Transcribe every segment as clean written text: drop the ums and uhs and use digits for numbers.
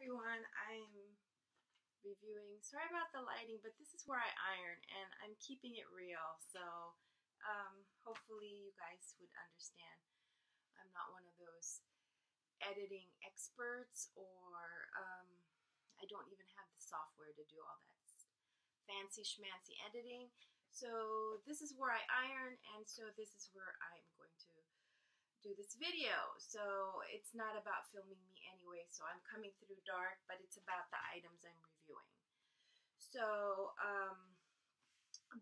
everyone, I'm reviewing, sorry about the lighting, but this is where I iron and I'm keeping it real, so hopefully you guys would understand. I'm not one of those editing experts, or I don't even have the software to do all that fancy schmancy editing. So this is where I iron, and so this is where I'm going to do this video. So it's not about filming me anyway, so I'm coming through dark, but it's about the items I'm reviewing. So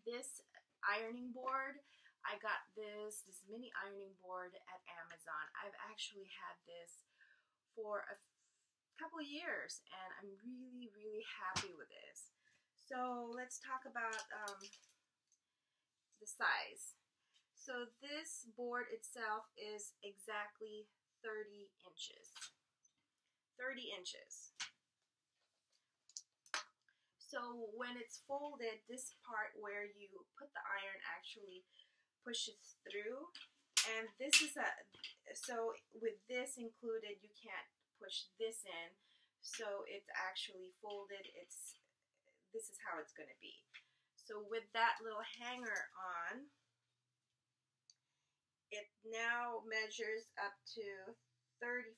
this ironing board, I got this mini ironing board at Amazon. I've actually had this for a couple of years and I'm really happy with this. So let's talk about the size. So this board itself is exactly 30 inches. 30 inches. So when it's folded, this part where you put the iron actually pushes through. And this is so with this included, you can't push this in. So it's actually folded. This is how it's going to be. So with that little hanger on, it now measures up to 35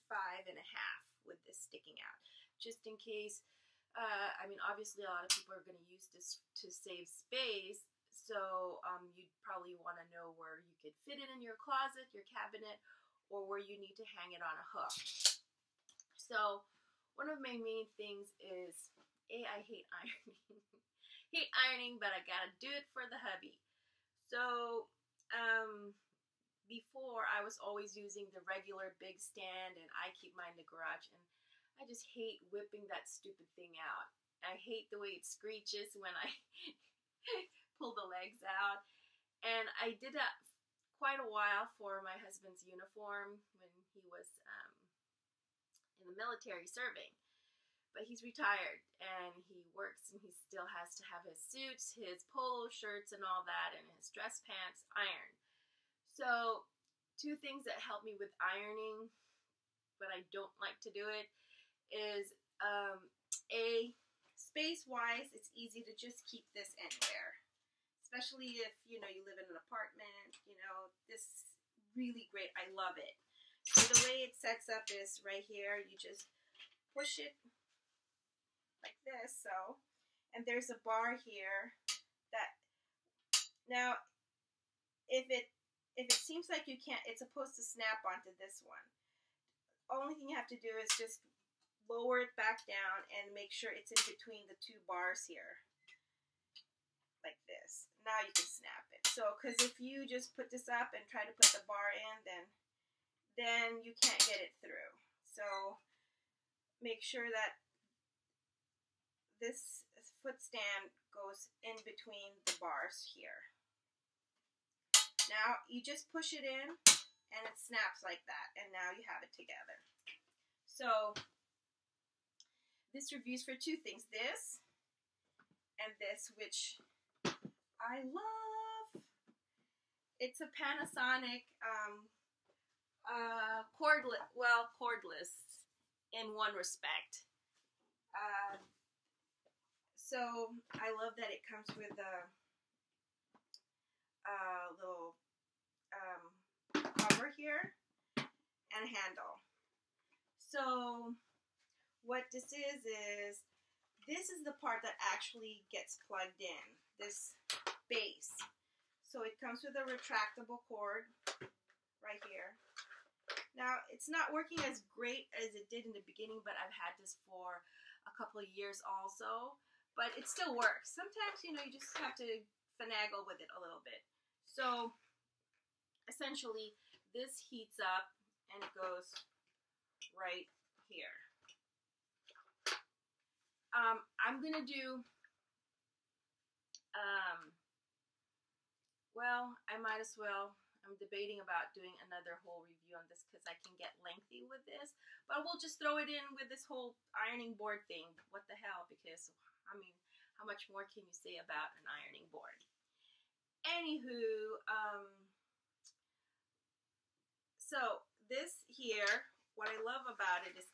and a half with this sticking out. Just in case, I mean, obviously a lot of people are going to use this to save space, so you'd probably want to know where you could fit it in your closet, your cabinet, or where you need to hang it on a hook. So one of my main things is, I hate ironing. Hate ironing, but I gotta do it for the hubby. So, before I was always using the regular big stand, and I keep mine in the garage, and I just hate whipping that stupid thing out. I hate the way it screeches when I pull the legs out. And I did that quite a while for my husband's uniform when he was in the military serving. But he's retired and he works, and he still has to have his suits, his polo shirts and all that, and his dress pants ironed. So two things that help me with ironing, but I don't like to do it, is space-wise, it's easy to just keep this anywhere. Especially if, you live in an apartment, this is really great. I love it. So the way it sets up is right here. You just push it like this, so, and there's a bar here that, now, if it seems like you can't, it's supposed to snap onto this one. Only thing you have to do is just lower it back down and make sure it's in between the two bars here, like this. Now you can snap it. So, because if you just put this up and try to put the bar in, then you can't get it through. So, make sure that this foot stand goes in between the bars here. Now you just push it in and it snaps like that, and now you have it together. So this review's for two things, this and this, which I love. It's a Panasonic cordless in one respect. So I love that it comes with a little cover here and a handle. So what this is the part that actually gets plugged in, this base. So it comes with a retractable cord right here. Now it's not working as great as it did in the beginning, but I've had this for a couple of years also. But it still works. Sometimes, you just have to finagle with it a little bit. So, essentially, this heats up and it goes right here. I'm going to do, well, I might as well. I'm debating about doing another whole review on this because I can get lengthy with this. But we'll just throw it in with this whole ironing board thing. What the hell? Because, I mean, how much more can you say about an ironing board? Anywho, so this here, what I love about it is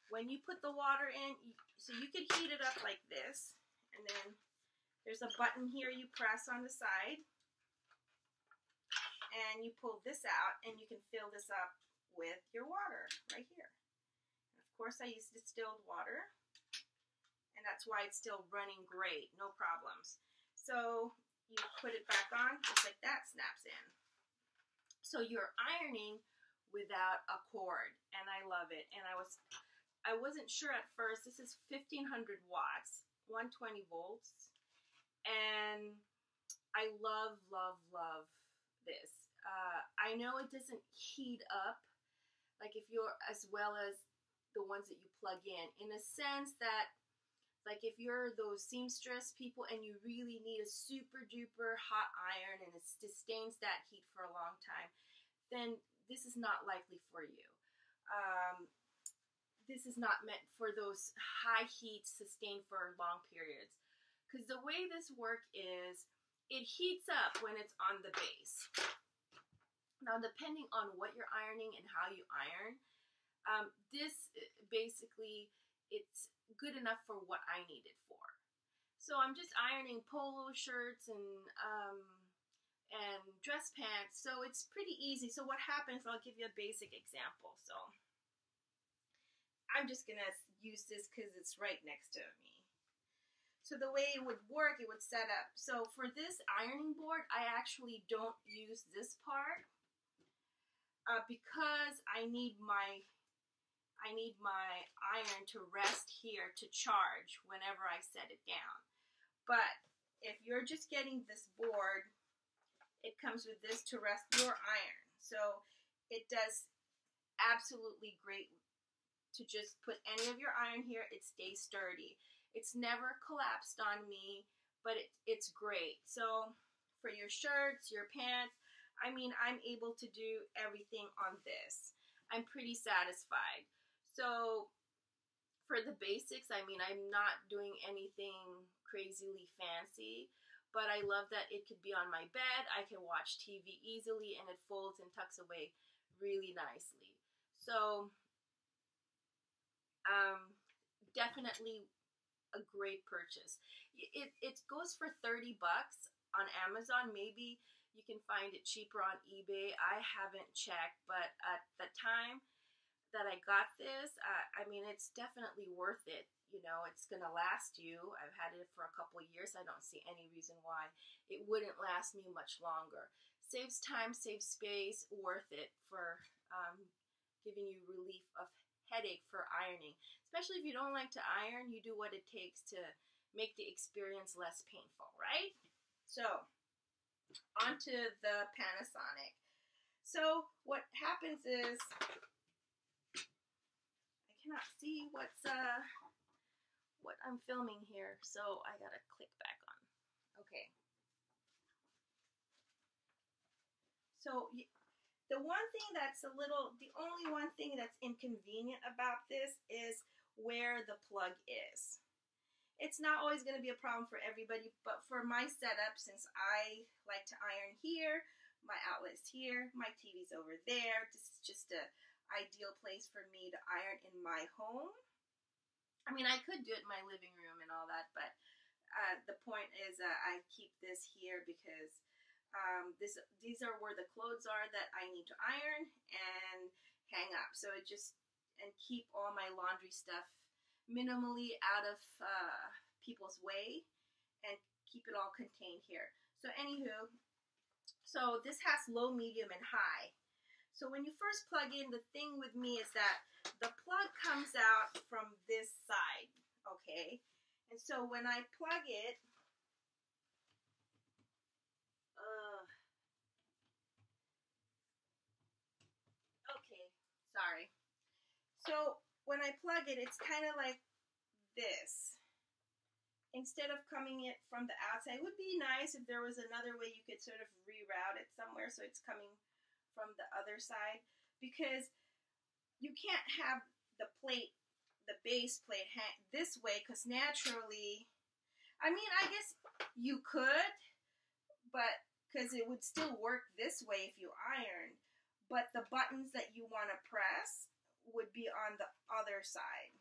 when you put the water in, so you could heat it up like this, and then there's a button here you press on the side, and you pull this out, and you can fill this up with your water right here. And of course, I use distilled water, and that's why it's still running great, no problems. So you put it back on, just like that, snaps in. So you're ironing without a cord, and I love it. And I wasn't sure at first. This is 1500 watts, 120 volts, and I love, love, love this. I know it doesn't heat up like if you're as well as the ones that you plug in a sense that, like if you're those seamstress people and you really need a super duper hot iron and it sustains that heat for a long time, then this is not likely for you. This is not meant for those high heats sustained for long periods. Because the way this works is, it heats up when it's on the base. Now, depending on what you're ironing and how you iron, this basically, it's good enough for what I need it for. So I'm just ironing polo shirts and dress pants, so it's pretty easy. So what happens, I'll give you a basic example. So I'm just gonna use this because it's right next to me. So the way it would work, it would set up. So for this ironing board, I actually don't use this part because I need my iron to rest here to charge whenever I set it down. But if you're just getting this board, it comes with this to rest your iron. So it does absolutely great to just put any of your iron here. It stays sturdy. It's never collapsed on me, but it's great. So for your shirts, your pants, I mean, I'm able to do everything on this. I'm pretty satisfied. So for the basics, I mean, I'm not doing anything crazily fancy, but I love that it could be on my bed. I can watch TV easily, and it folds and tucks away really nicely. So definitely a great purchase. It goes for $30 on Amazon. Maybe you can find it cheaper on eBay. I haven't checked, but at the time that I got this, I mean, it's definitely worth it. You know, it's going to last you. I've had it for a couple of years. I don't see any reason why it wouldn't last me much longer. Saves time, saves space, worth it for giving you relief of headache for ironing. Especially if you don't like to iron, you do what it takes to make the experience less painful, right? So, onto the Panasonic. So, what happens is, I cannot see what I'm filming here, so I gotta click back on. Okay. So, the only one thing that's inconvenient about this is where the plug is. It's not always going to be a problem for everybody, but for my setup, since I like to iron here, my outlet's here, my TV's over there, this is just an ideal place for me to iron in my home. I mean, I could do it in my living room and all that, but the point is I keep this here because these are where the clothes are that I need to iron and hang up. So and keep all my laundry stuff minimally out of people's way and keep it all contained here. So anywho, so this has low, medium, and high. So when you first plug in, the thing with me is that the plug comes out from this side, okay? And so when I plug it, sorry. So when I plug it, it's kind of like this. Instead of coming it from the outside, it would be nice if there was another way you could sort of reroute it somewhere so it's coming from the other side, because you can't have the base plate hang this way, because naturally, I mean, I guess you could, but because it would still work this way if you ironed. But the buttons that you want to press would be on the other side.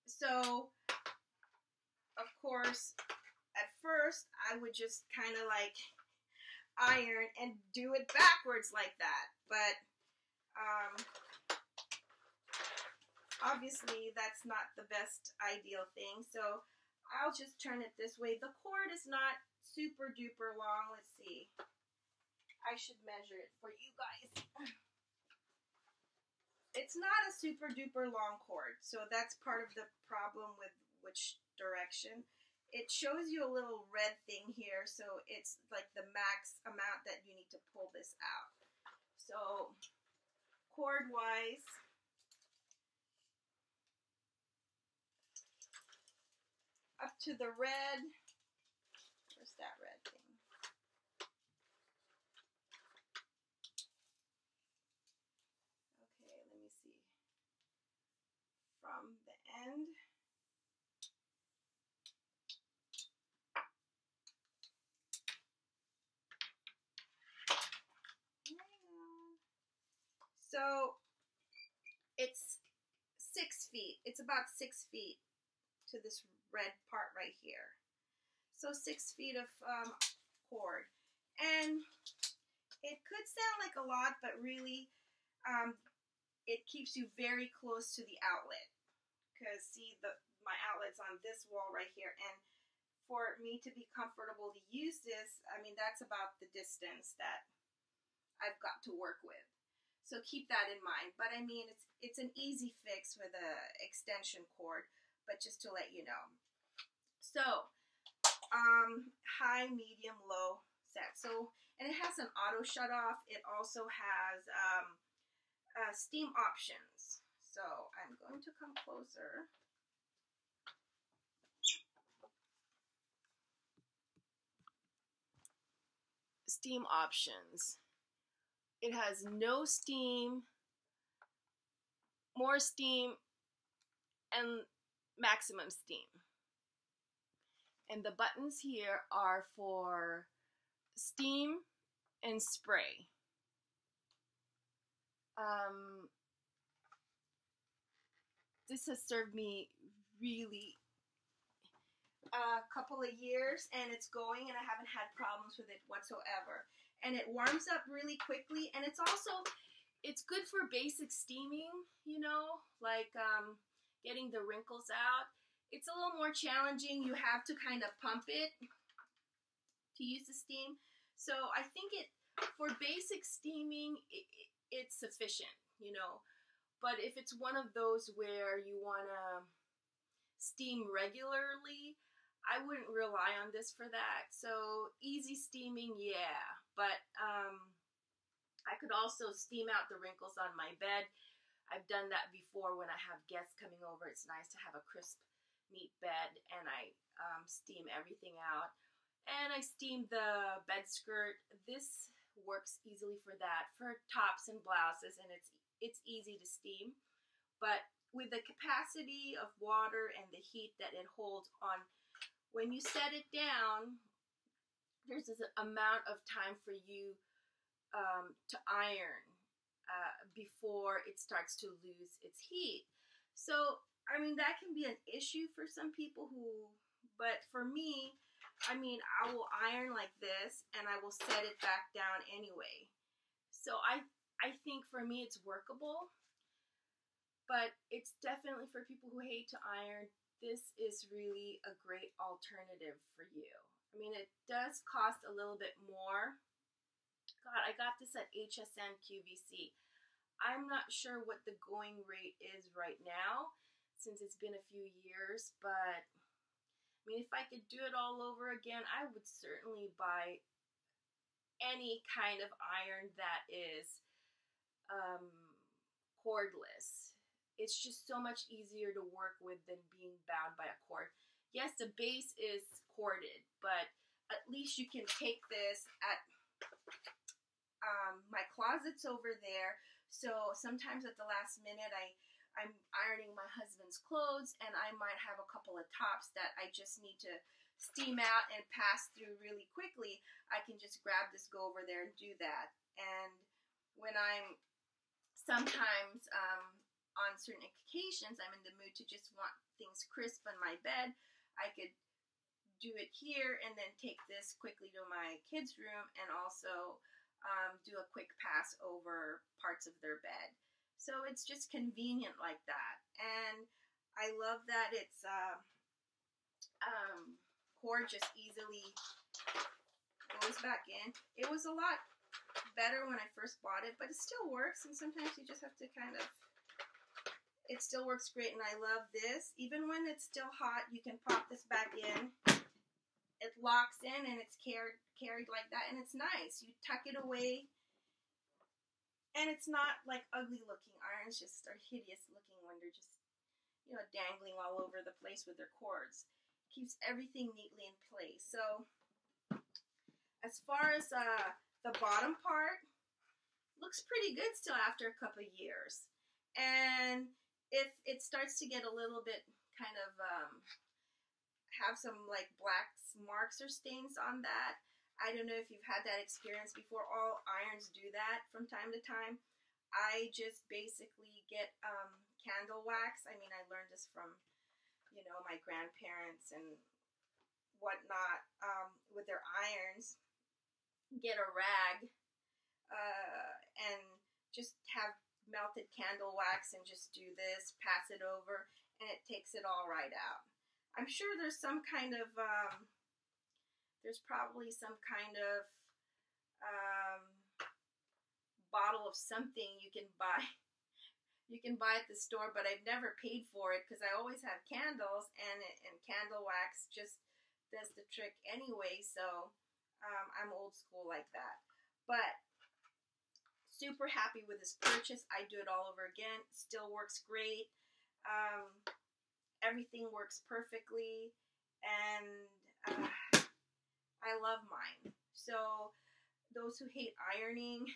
So, of course, at first, I would just kind of like iron and do it backwards like that. But obviously, that's not the best ideal thing. So I'll just turn it this way. The cord is not super duper long. Let's see. I should measure it for you guys. It's not a super duper long cord, so that's part of the problem with which direction. It shows you a little red thing here, so it's like the max amount that you need to pull this out. So, cord-wise, up to the red, where's that red thing? Okay, let me see. From the end. So it's 6 feet. It's about 6 feet to this red part right here. So 6 feet of cord. And it could sound like a lot, but really it keeps you very close to the outlet. Because see, my outlet's on this wall right here. And for me to be comfortable to use this, I mean, that's about the distance that I've got to work with. So keep that in mind. But I mean, it's an easy fix with a extension cord, but just to let you know. So, high, medium, low set. So, and it has an auto shut off. It also has steam options. So I'm going to come closer. Steam options. It has no steam, more steam, and maximum steam. And the buttons here are for steam and spray. This has served me really a couple of years, and it's going, and I haven't had problems with it whatsoever. And it warms up really quickly, and it's good for basic steaming, you know, like getting the wrinkles out. It's a little more challenging. You have to kind of pump it to use the steam. So I think for basic steaming, it's sufficient, you know. But if it's one of those where you want to steam regularly, I wouldn't rely on this for that. So easy steaming, yeah. But I could also steam out the wrinkles on my bed. I've done that before when I have guests coming over. It's nice to have a crisp, neat bed, and I steam everything out. And I steam the bed skirt. This works easily for that, for tops and blouses, and it's easy to steam. But with the capacity of water and the heat that it holds on, when you set it down, there's this amount of time for you to iron before it starts to lose its heat. So, I mean, that can be an issue for some people but for me, I mean, I will iron like this and I will set it back down anyway. So I think for me it's workable, but it's definitely for people who hate to iron. This is really a great alternative for you. I mean, it does cost a little bit more. God, I got this at HSN QVC. I'm not sure what the going rate is right now since it's been a few years, but I mean, if I could do it all over again, I would certainly buy any kind of iron that is cordless. It's just so much easier to work with than being bound by a cord. Yes, the base is corded, but at least you can take this at my closet's over there. So sometimes at the last minute, I'm ironing my husband's clothes, and I might have a couple of tops that I just need to steam out and pass through really quickly. I can just grab this, go over there and do that. And when I'm sometimes on certain occasions I'm in the mood to just want things crisp on my bed, I could do it here and then take this quickly to my kids' room and also do a quick pass over parts of their bed. So it's just convenient like that. And I love that it's cord just easily goes back in. It was a lot better when I first bought it, but it still works, and sometimes you just have to kind of, it still works great. And I love this. Even when it's still hot, you can pop this back in. It locks in and it's carried like that, and it's nice. You tuck it away, and it's not like ugly looking irons just are hideous looking when they're just, you know, dangling all over the place with their cords. Keeps everything neatly in place. So as far as the bottom part, looks pretty good still after a couple of years. And if it starts to get a little bit kind of have some like black marks or stains on that, I don't know if you've had that experience before. All irons do that from time to time. I just basically get candle wax. I mean, I learned this from, you know, my grandparents and whatnot with their irons. Get a rag and just have melted candle wax and just do this, pass it over, and it takes it all right out. I'm sure there's some kind of, there's probably some kind of bottle of something you can buy. You can buy at the store, but I've never paid for it because I always have candles, and candle wax just does the trick anyway. So I'm old school like that. But super happy with this purchase. I do it all over again. Still works great. Everything works perfectly, and I love mine. So those who hate ironing,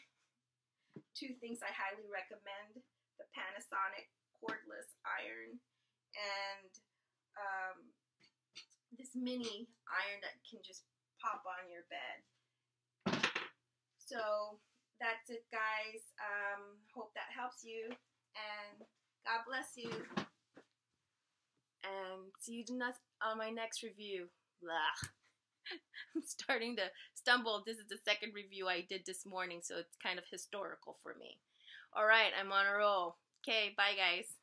two things I highly recommend: the Panasonic Cordless Iron and this mini iron that can just pop on your bed. So that's it, guys. Hope that helps you, and God bless you. And see you on my next review. Blah. I'm starting to stumble. This is the second review I did this morning, so it's kind of historical for me. All right, I'm on a roll. Okay, bye, guys.